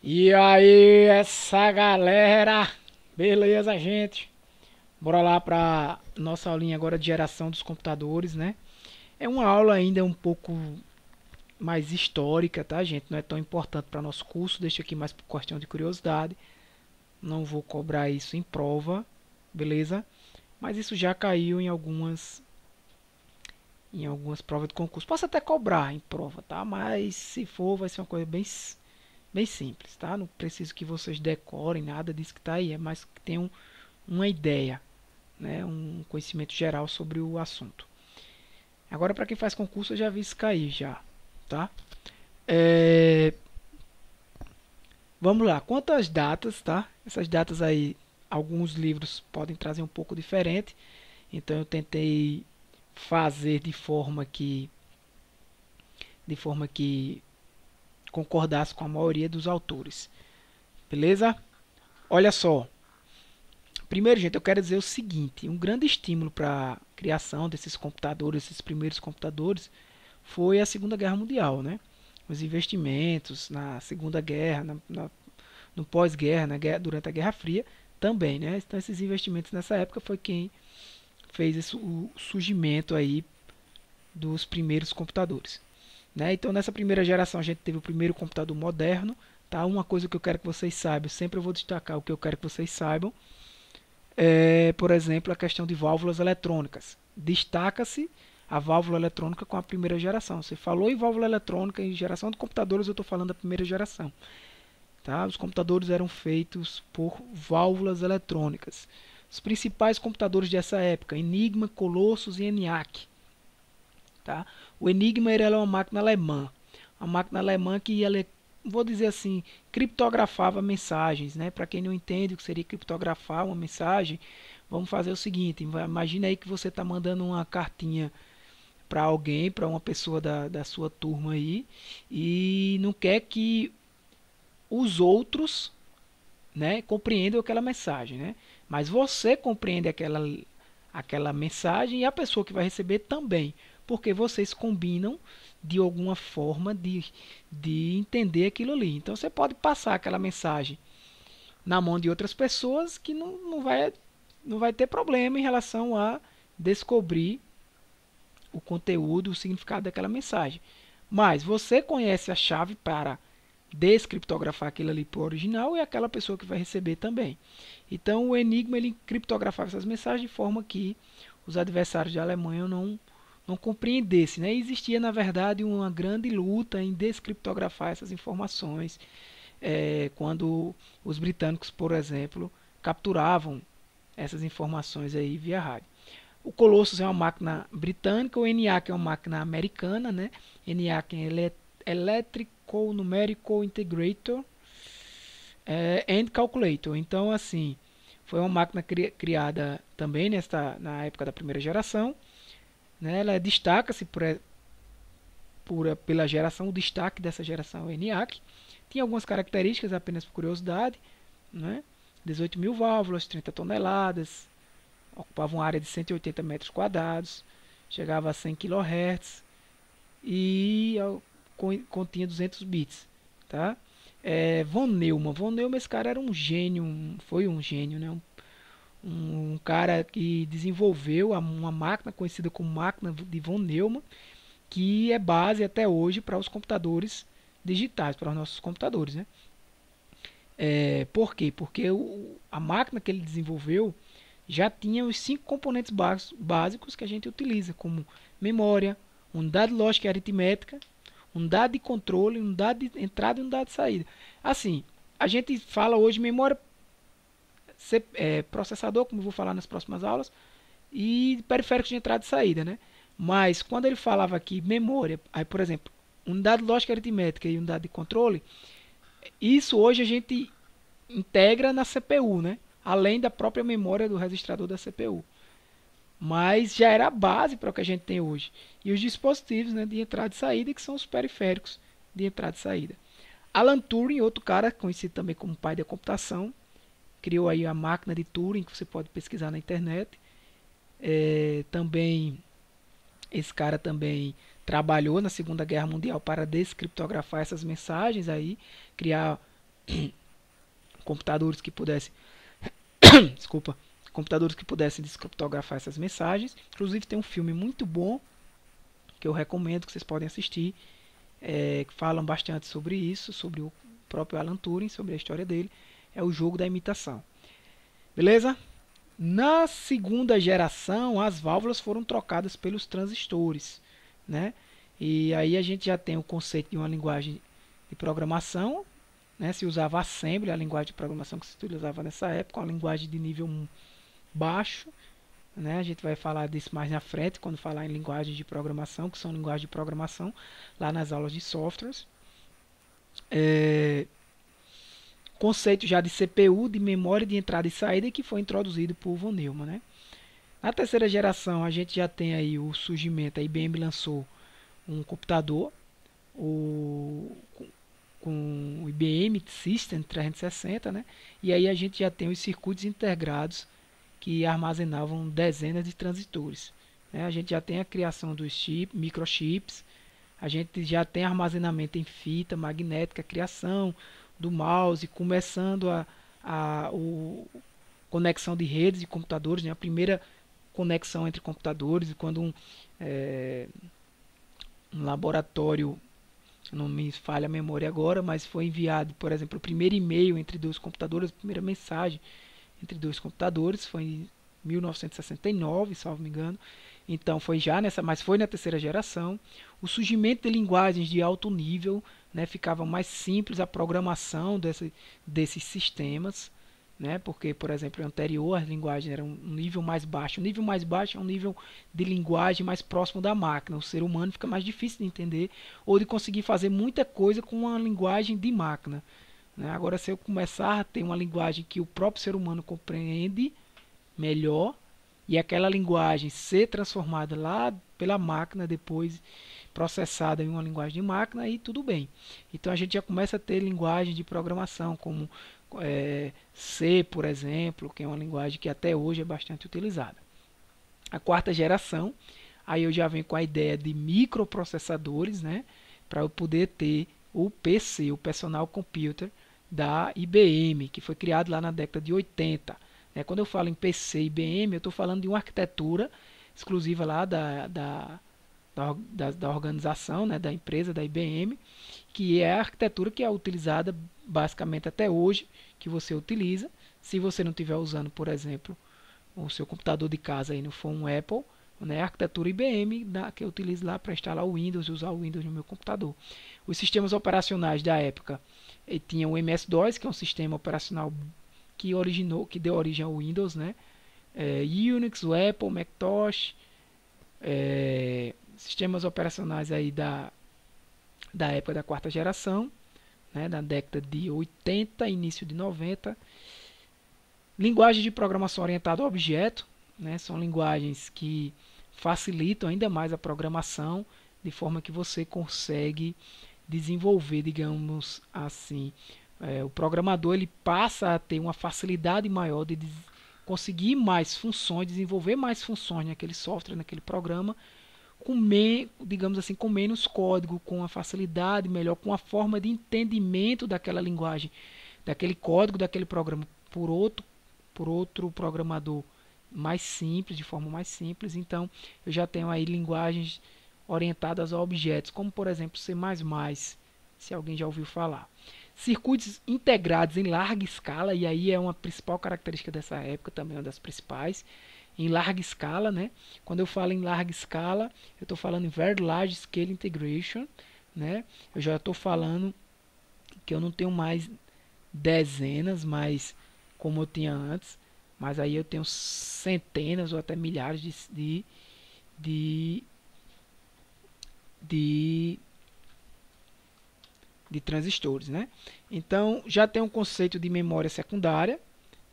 E aí, essa galera? Beleza, gente? Bora lá pra nossa aulinha agora de geração dos computadores, né? É uma aula ainda um pouco mais histórica, tá, gente? Não é tão importante para nosso curso, deixa aqui mais por questão de curiosidade. Não vou cobrar isso em prova, beleza? Mas isso já caiu em algumas provas de concurso. Posso até cobrar em prova, tá? Mas se for, vai ser uma coisa bem simples, tá? Não preciso que vocês decorem nada disso que tá aí, é mais que tenham uma ideia, né? Um conhecimento geral sobre o assunto. Agora, para quem faz concurso, eu já vi isso cair já, tá? É, vamos lá. Quanto às datas, tá? Essas datas aí, alguns livros podem trazer um pouco diferente, então eu tentei fazer de forma que concordasse com a maioria dos autores, beleza? Olha só. Primeiro, gente, eu quero dizer o seguinte: um grande estímulo para a criação desses computadores, esses primeiros computadores, foi a Segunda Guerra Mundial, né? Os investimentos na Segunda Guerra, no pós-guerra, durante a Guerra Fria, também, né? Então, esses investimentos nessa época foi quem fez o surgimento aí dos primeiros computadores, né? Então, nessa primeira geração, a gente teve o primeiro computador moderno, tá? Uma coisa que eu quero que vocês saibam, sempre eu vou destacar o que eu quero que vocês saibam, por exemplo, a questão de válvulas eletrônicas. Destaca-se a válvula eletrônica com a primeira geração. Você falou em válvula eletrônica, em geração de computadores, eu estou falando da primeira geração. Tá? Os computadores eram feitos por válvulas eletrônicas. Os principais computadores dessa época, Enigma, Colossus e ENIAC. Tá? O Enigma era uma máquina alemã. Uma máquina alemã que, vou dizer assim, criptografava mensagens. Né? Para quem não entende o que seria criptografar uma mensagem, vamos fazer o seguinte: imagine aí que você está mandando uma cartinha para alguém, para uma pessoa da sua turma aí, e não quer que os outros, né, compreendam aquela mensagem, né? Mas você compreende aquela mensagem e a pessoa que vai receber também, porque vocês combinam de alguma forma de entender aquilo ali. Então você pode passar aquela mensagem na mão de outras pessoas que não vai ter problema em relação a descobrir o conteúdo, o significado daquela mensagem. Mas você conhece a chave para descriptografar aquilo ali por original e aquela pessoa que vai receber também. Então o Enigma ele criptografava essas mensagens de forma que os adversários da Alemanha não compreendessem. Né? Existia, na verdade, uma grande luta em descriptografar essas informações, quando os britânicos, por exemplo, capturavam essas informações aí via rádio. O Colossus é uma máquina britânica, o ENIAC é uma máquina americana, né? ENIAC é Electrical Numerical Integrator and Calculator. Então, assim, foi uma máquina criada também na época da primeira geração. Né? Ela destaca-se pela geração, o destaque dessa geração é o ENIAC. Tinha algumas características apenas por curiosidade, né? 18 mil válvulas, 30 toneladas, ocupava uma área de 180 metros quadrados, chegava a 100 kHz e continha 200 bits, tá? Von Neumann, esse cara era um gênio, foi um gênio, né? Um cara que desenvolveu uma máquina conhecida como máquina de Von Neumann, que é base até hoje para os computadores digitais, para os nossos computadores, né? Por quê? Porque a máquina que ele desenvolveu já tinha os 5 componentes básicos que a gente utiliza, como memória, unidade lógica e aritmética, unidade de controle, unidade de entrada e unidade de saída. Assim, a gente fala hoje memória, processador, como eu vou falar nas próximas aulas, e periféricos de entrada e saída, né? Mas quando ele falava aqui memória, aí por exemplo, unidade lógica e aritmética e unidade de controle, isso hoje a gente integra na CPU, né? Além da própria memória do registrador da CPU. Mas já era a base para o que a gente tem hoje. E os dispositivos, né, de entrada e saída, que são os periféricos de entrada e saída. Alan Turing, outro cara conhecido também como pai da computação, criou aí a máquina de Turing, que você pode pesquisar na internet. Também esse cara também trabalhou na Segunda Guerra Mundial para descriptografar essas mensagens aí, criar computadores que pudessem, desculpa, computadores que pudessem descriptografar essas mensagens. Inclusive tem um filme muito bom que eu recomendo que vocês podem assistir, que falam bastante sobre isso, sobre o próprio Alan Turing, sobre a história dele. É o jogo da imitação. Beleza? Na segunda geração, as válvulas foram trocadas pelos transistores, né? E aí a gente já tem o conceito de uma linguagem de programação, né? Se usava Assembly, a linguagem de programação que se utilizava nessa época, uma linguagem de nível baixo, né? A gente vai falar disso mais na frente, quando falar em linguagens de programação, que são linguagens de programação, lá nas aulas de softwares. Conceito já de CPU, de memória de entrada e saída, que foi introduzido por von Neumann, né? Na terceira geração, a gente já tem aí o surgimento, a IBM lançou um computador, com o IBM System 360, né? E aí a gente já tem os circuitos integrados que armazenavam dezenas de transistores, né? A gente já tem a criação dos microchips, a gente já tem armazenamento em fita magnética, criação do mouse, começando a conexão de redes de computadores, né? A primeira conexão entre computadores, quando um laboratório, não me falha a memória agora, mas foi enviado, por exemplo, o primeiro e-mail entre dois computadores, a primeira mensagem entre dois computadores, foi em 1969, salvo me engano. Então foi já nessa, mas foi na terceira geração. O surgimento de linguagens de alto nível, né, ficava mais simples a programação desses sistemas, né, porque, por exemplo, o anterior as linguagens eram um nível mais baixo. O nível mais baixo é um nível de linguagem mais próximo da máquina. O ser humano fica mais difícil de entender ou de conseguir fazer muita coisa com uma linguagem de máquina, né? Agora, se eu começar a ter uma linguagem que o próprio ser humano compreende melhor, e aquela linguagem ser transformada lá pela máquina, depois processada em uma linguagem de máquina, aí tudo bem. Então a gente já começa a ter linguagem de programação, como C, por exemplo, que é uma linguagem que até hoje é bastante utilizada. A quarta geração, aí eu já venho com a ideia de microprocessadores, né, para eu poder ter o PC, o Personal Computer da IBM, que foi criado lá na década de 80. Quando eu falo em PC IBM, eu estou falando de uma arquitetura exclusiva lá da organização, né, da empresa, da IBM, que é a arquitetura que é utilizada basicamente até hoje, que você utiliza. Se você não estiver usando, por exemplo, o seu computador de casa aí não for um Apple, né, a arquitetura IBM que eu utilizo lá para instalar o Windows e usar o Windows no meu computador. Os sistemas operacionais da época tinham o MS-DOS, que é um sistema operacional que deu origem ao Windows, né? Unix, o Apple, Macintosh, sistemas operacionais aí da época da quarta geração, né? Da década de 80, início de 90. Linguagem de programação orientada a objeto, né? São linguagens que facilitam ainda mais a programação, de forma que você consegue desenvolver, digamos assim, o programador ele passa a ter uma facilidade maior de conseguir mais funções, desenvolver mais funções naquele software, naquele programa, digamos assim, com menos código, com a facilidade melhor, com a forma de entendimento daquela linguagem, daquele código, daquele programa por outro programador mais simples, de forma mais simples. Então eu já tenho aí linguagens orientadas a objetos, como por exemplo C++, se alguém já ouviu falar. Circuitos integrados em larga escala, e aí é uma principal característica dessa época, também uma das principais, em larga escala, né? Quando eu falo em larga escala, eu estou falando em Very Large Scale Integration, né? Eu já estou falando que eu não tenho mais dezenas, mas como eu tinha antes, mas aí eu tenho centenas ou até milhares de transistores, né? Então já tem um conceito de memória secundária,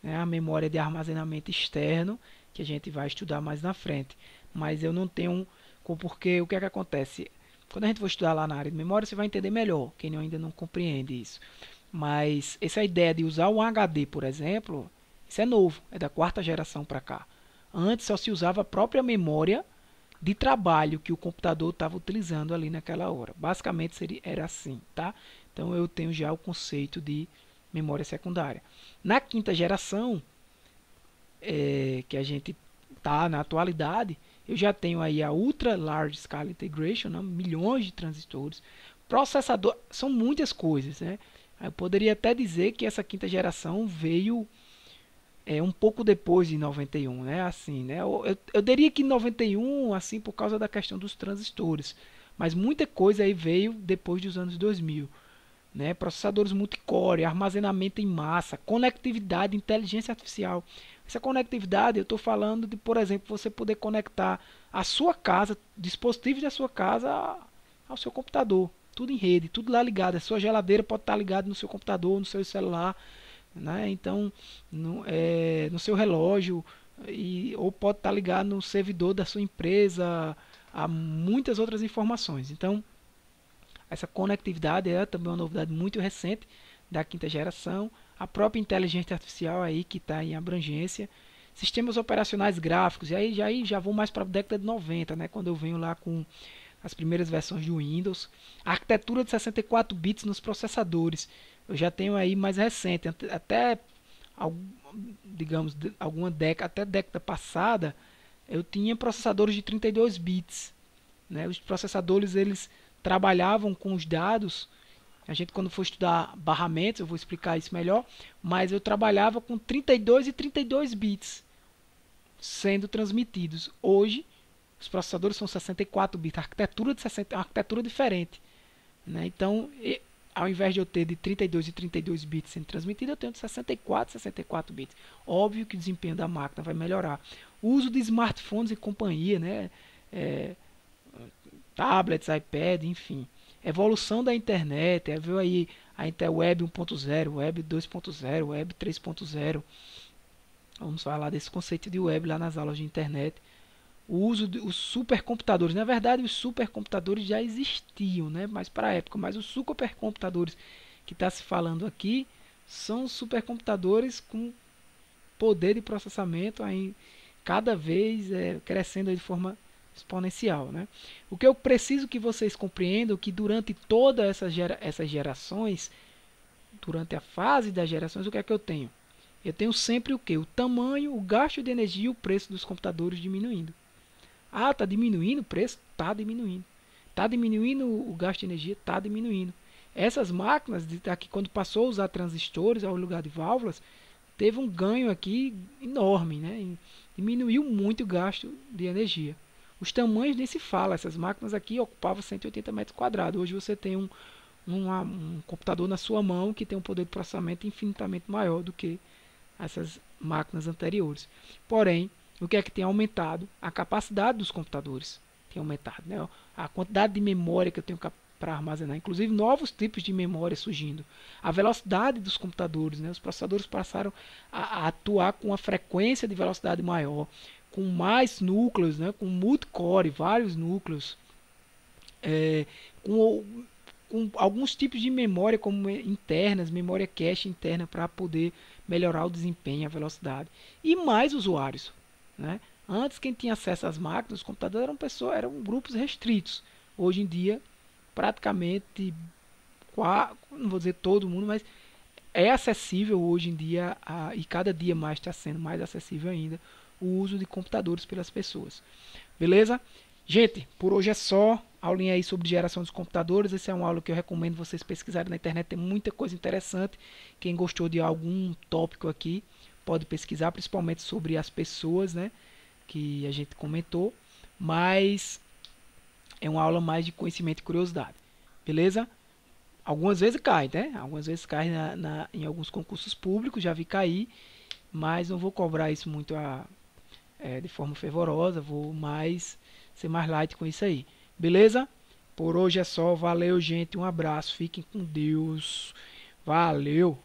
né? A memória de armazenamento externo, que a gente vai estudar mais na frente. Mas eu não tenho, porque o que é que acontece? Quando a gente for estudar lá na área de memória, você vai entender melhor, quem ainda não compreende isso. Mas essa ideia de usar um HD, por exemplo, isso é novo, é da quarta geração para cá. Antes só se usava a própria memória de trabalho que o computador estava utilizando ali naquela hora. Basicamente era assim, tá? Então eu tenho já o conceito de memória secundária. Na quinta geração, que a gente está na atualidade, eu já tenho aí a Ultra Large Scale Integration, né? Milhões de transistores. Processador, são muitas coisas, né? Eu poderia até dizer que essa quinta geração veio um pouco depois de 91, né? Assim, né? Eu diria que 91, assim, por causa da questão dos transistores, mas muita coisa aí veio depois dos anos 2000, né? Processadores multicore, armazenamento em massa, conectividade, inteligência artificial. Essa conectividade, eu estou falando de, por exemplo, você poder conectar a sua casa, dispositivos da sua casa ao seu computador, tudo em rede, tudo lá ligado. A sua geladeira pode estar ligada no seu computador, no seu celular, né? Então, no seu relógio, ou pode estar ligado no servidor da sua empresa, há muitas outras informações. Então, essa conectividade é também uma novidade muito recente da quinta geração. A própria inteligência artificial aí que está em abrangência. Sistemas operacionais gráficos, e aí já vou mais para a década de 90, né, quando eu venho lá com as primeiras versões do Windows. A arquitetura de 64 bits nos processadores. Eu já tenho aí mais recente, até digamos alguma década, até década passada, eu tinha processadores de 32 bits, né? Os processadores eles trabalhavam com os dados. A gente quando for estudar barramentos, eu vou explicar isso melhor, mas eu trabalhava com 32 e 32 bits sendo transmitidos. Hoje, os processadores são 64 bits, a arquitetura de 60 é uma arquitetura diferente, né? Então, ao invés de eu ter de 32 e 32 bits sendo transmitido, eu tenho de 64 e 64 bits. Óbvio que o desempenho da máquina vai melhorar. O uso de smartphones e companhia, né? Tablets, iPad, enfim. Evolução da internet, viu aí a Interweb 1.0, Web 2.0, Web 3.0. Vamos falar desse conceito de web lá nas aulas de internet. O uso dos supercomputadores. Na verdade, os supercomputadores já existiam, né? Mas para a época. Mas os supercomputadores que está se falando aqui são supercomputadores com poder de processamento aí cada vez crescendo de forma exponencial, né? O que eu preciso que vocês compreendam é que durante todas essas gerações, durante a fase das gerações, o que é que eu tenho? Eu tenho sempre o que? O tamanho, o gasto de energia e o preço dos computadores diminuindo. Ah, está diminuindo o preço? Está diminuindo. Está diminuindo o gasto de energia? Está diminuindo. Essas máquinas, aqui, quando passou a usar transistores ao lugar de válvulas, teve um ganho aqui enorme, né? Diminuiu muito o gasto de energia. Os tamanhos nem se fala. Essas máquinas aqui ocupavam 180 metros quadrados. Hoje você tem um computador na sua mão que tem um poder de processamento infinitamente maior do que essas máquinas anteriores. Porém, o que é que tem aumentado? A capacidade dos computadores tem aumentado, né? A quantidade de memória que eu tenho para armazenar, inclusive novos tipos de memória surgindo. A velocidade dos computadores, né? Os processadores passaram a atuar com uma frequência de velocidade maior, com mais núcleos, né? Com multicore, vários núcleos, com alguns tipos de memória como internas, memória cache interna para poder melhorar o desempenho, a velocidade e mais usuários, né? Antes quem tinha acesso às máquinas, os computadores eram grupos restritos. Hoje em dia, praticamente, não vou dizer todo mundo, mas é acessível hoje em dia e cada dia mais está sendo mais acessível ainda o uso de computadores pelas pessoas. Beleza? Gente, por hoje é só. Aulinha aí sobre geração dos computadores. Essa é uma aula que eu recomendo vocês pesquisarem na internet. Tem muita coisa interessante. Quem gostou de algum tópico aqui pode pesquisar, principalmente sobre as pessoas, né, que a gente comentou. Mas é uma aula mais de conhecimento e curiosidade. Beleza? Algumas vezes cai, né? Algumas vezes cai em alguns concursos públicos. Já vi cair. Mas não vou cobrar isso muito de forma fervorosa. Vou ser mais light com isso aí. Beleza? Por hoje é só. Valeu, gente. Um abraço. Fiquem com Deus. Valeu.